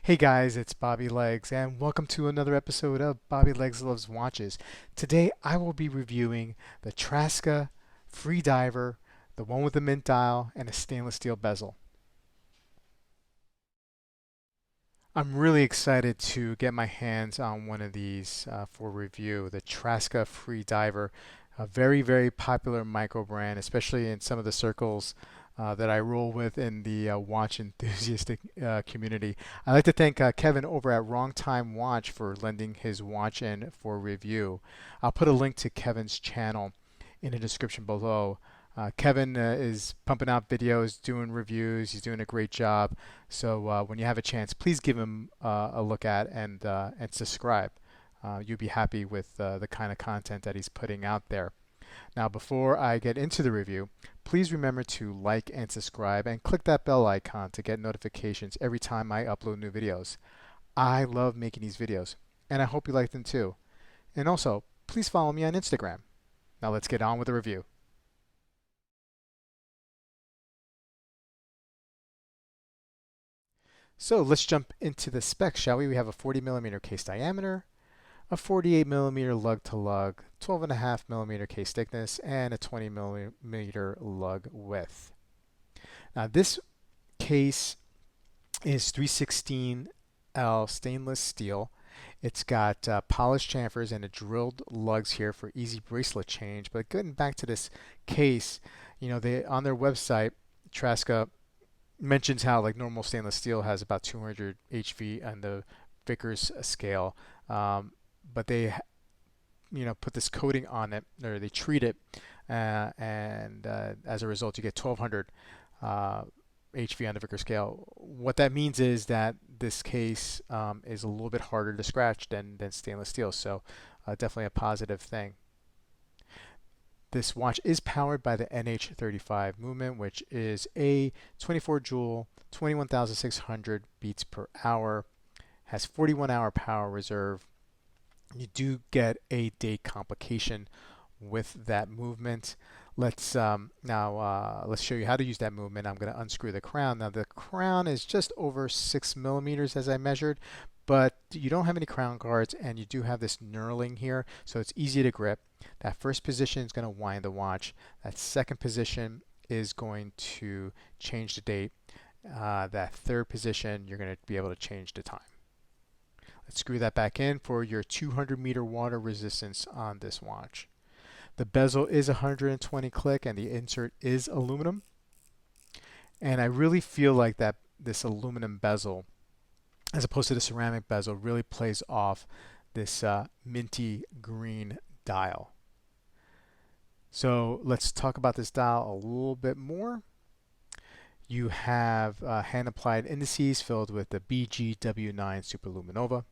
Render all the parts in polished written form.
Hey guys, it's Bobby Legs, and welcome to another episode of Bobby Legs Loves Watches. Today I will be reviewing the Traska Freediver, the one with the mint dial and a stainless steel bezel. I'm really excited to get my hands on one of these for review, the Traska Freediver, a very popular micro brand, especially in some of the circles that I roll with in the watch enthusiastic community. I'd like to thank Kevin over at Wrong Time Watch for lending his watch in for review. I'll put a link to Kevin's channel in the description below. Kevin is pumping out videos, doing reviews. He's doing a great job. So when you have a chance, please give him a look at and subscribe. You'll be happy with the kind of content that he's putting out there. Now, before I get into the review, please remember to like and subscribe and click that bell icon to get notifications every time I upload new videos. I love making these videos, and I hope you like them too. And also, please follow me on Instagram. Now let's get on with the review. So let's jump into the specs, shall we? We have a 40 millimeter case diameter, a 48 millimeter lug to lug, 12.5 millimeter case thickness, and a 20 millimeter lug width. Now this case is 316L stainless steel. It's got polished chamfers and a drilled lugs here for easy bracelet change. But getting back to this case, they on their website, Traska mentions how like normal stainless steel has about 200 HV on the Vickers scale, but they put this coating on it, or they treat it, and as a result you get 1200 HV on the Vickers scale. What that means is that this case is a little bit harder to scratch than stainless steel, so definitely a positive thing. This watch is powered by the NH35 movement, which is a 24 joule, 21,600 beats per hour, has 41-hour power reserve. You do get a date complication with that movement. Let's let's show you how to use that movement. I'm going to unscrew the crown. Now the crown is just over 6 millimeters as I measured, but you don't have any crown guards, and you do have this knurling here, so it's easy to grip. That first position is going to wind the watch. That second position is going to change the date. That third position, you're going to be able to change the time. Let's screw that back in for your 200-meter water resistance on this watch. The bezel is 120 click, and the insert is aluminum. And I really feel like that this aluminum bezel, as opposed to the ceramic bezel, really plays off this minty green dial. So let's talk about this dial a little bit more. You have hand-applied indices filled with the BGW9 Superluminova.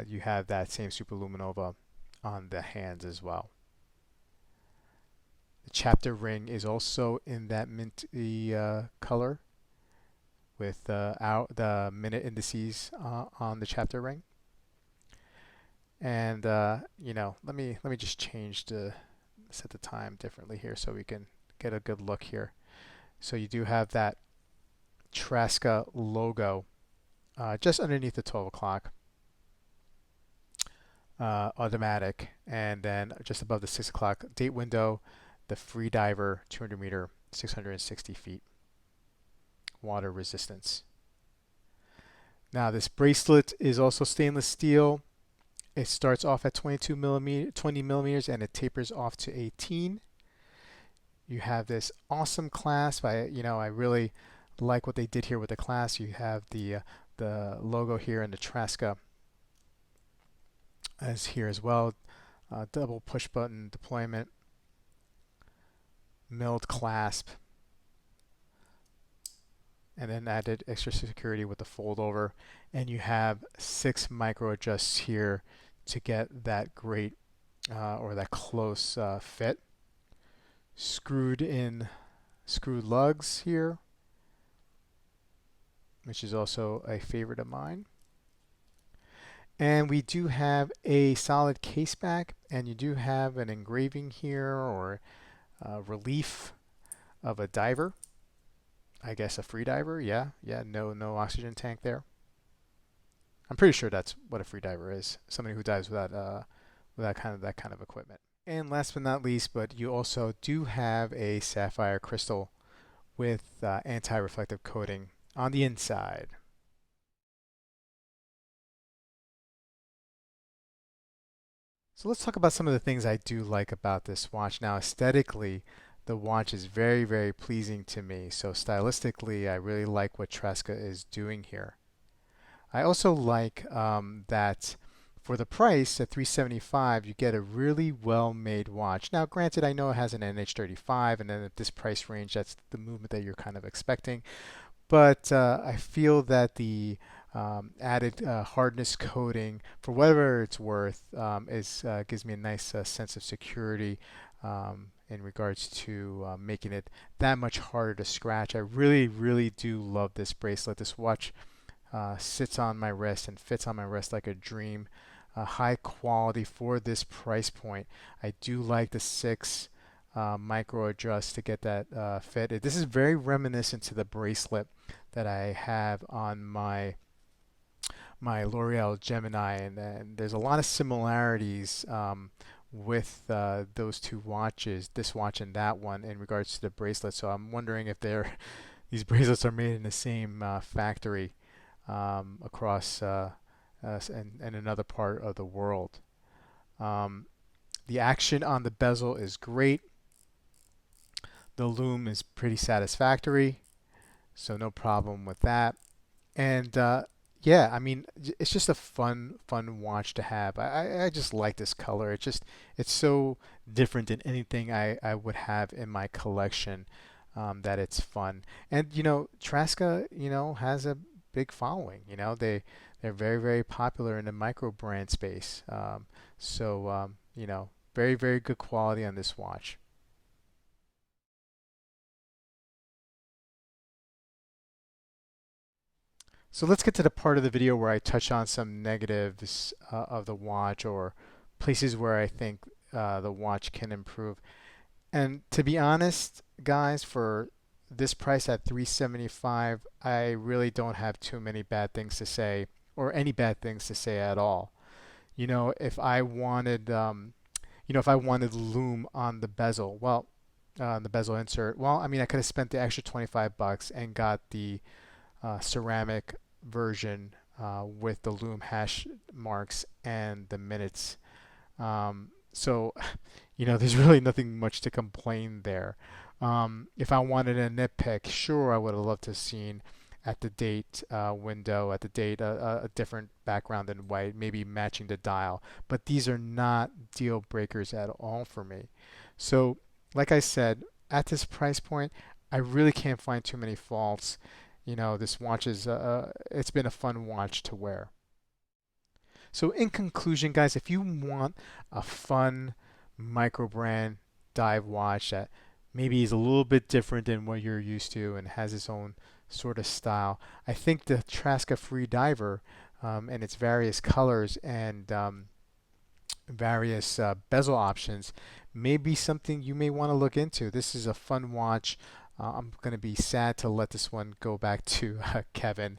You have that same Superluminova on the hands as well. The chapter ring is also in that minty color with the minute indices on the chapter ring. And let me just set the time differently here so we can get a good look here. So you do have that Traska logo just underneath the 12 o'clock automatic, and then just above the 6 o'clock date window, the Freediver 200 meter, 660 feet water resistance. Now this bracelet is also stainless steel. It starts off at 20 millimeters and it tapers off to 18. You have this awesome clasp. I really like what they did here with the clasp. You have the logo here and the Traska as here as well. Double push button deployment, milled clasp, and then added extra security with the fold over. And you have 6 micro adjusts here to get that great or that close fit. Screwed lugs here, which is also a favorite of mine. And we do have a solid case back, and you do have an engraving here or relief of a diver. I guess a freediver. Yeah, yeah. No oxygen tank there. I'm pretty sure that's what a freediver is. Somebody who dives with that kind of equipment. And last but not least, but you also do have a sapphire crystal with anti-reflective coating on the inside. So let's talk about some of the things I do like about this watch. Now, aesthetically, the watch is very, very pleasing to me. So stylistically, I really like what Traska is doing here. I also like that for the price at 375, you get a really well-made watch. Now, granted, I know it has an NH35, and then at this price range, that's the movement that you're kind of expecting. But I feel that the added hardness coating, for whatever it's worth, gives me a nice sense of security in regards to making it that much harder to scratch. I really, really do love this bracelet. This watch sits on my wrist and fits on my wrist like a dream. High quality for this price point. I do like the 6 micro adjust to get that fit. This is very reminiscent to the bracelet that I have on my L'Oreal Gemini, and there's a lot of similarities with those two watches, this watch and that one, in regards to the bracelet. So I'm wondering if these bracelets are made in the same factory across in another part of the world. The action on the bezel is great. The lume is pretty satisfactory, so no problem with that. And yeah, I mean, it's just a fun watch to have. I just like this color. It's so different than anything I would have in my collection, that it's fun. And Traska, has a big following. They're very, very popular in the micro brand space. Very, very good quality on this watch. So let's get to the part of the video where I touch on some negatives of the watch, or places where I think the watch can improve. And to be honest, guys, for this price at 375, I really don't have too many bad things to say, or any bad things to say at all. If I wanted, if I wanted lume on the bezel, well, the bezel insert, well, I mean, I could have spent the extra 25 bucks and got the ceramic version with the loom hash marks and the minutes. So, there's really nothing much to complain there. If I wanted a nitpick, sure, I would have loved to have seen at the date window, at the date, a different background than white, maybe matching the dial. But these are not deal breakers at all for me. So, like I said, at this price point, I really can't find too many faults. This watch it's been a fun watch to wear. So in conclusion, guys, if you want a fun micro brand dive watch that maybe is a little bit different than what you're used to and has its own sort of style, I think the Traska Freediver and its various colors and various bezel options may be something you may want to look into. This is a fun watch. I'm going to be sad to let this one go back to Kevin.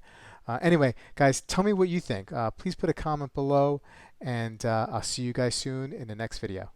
Anyway, guys, tell me what you think. Please put a comment below, and I'll see you guys soon in the next video.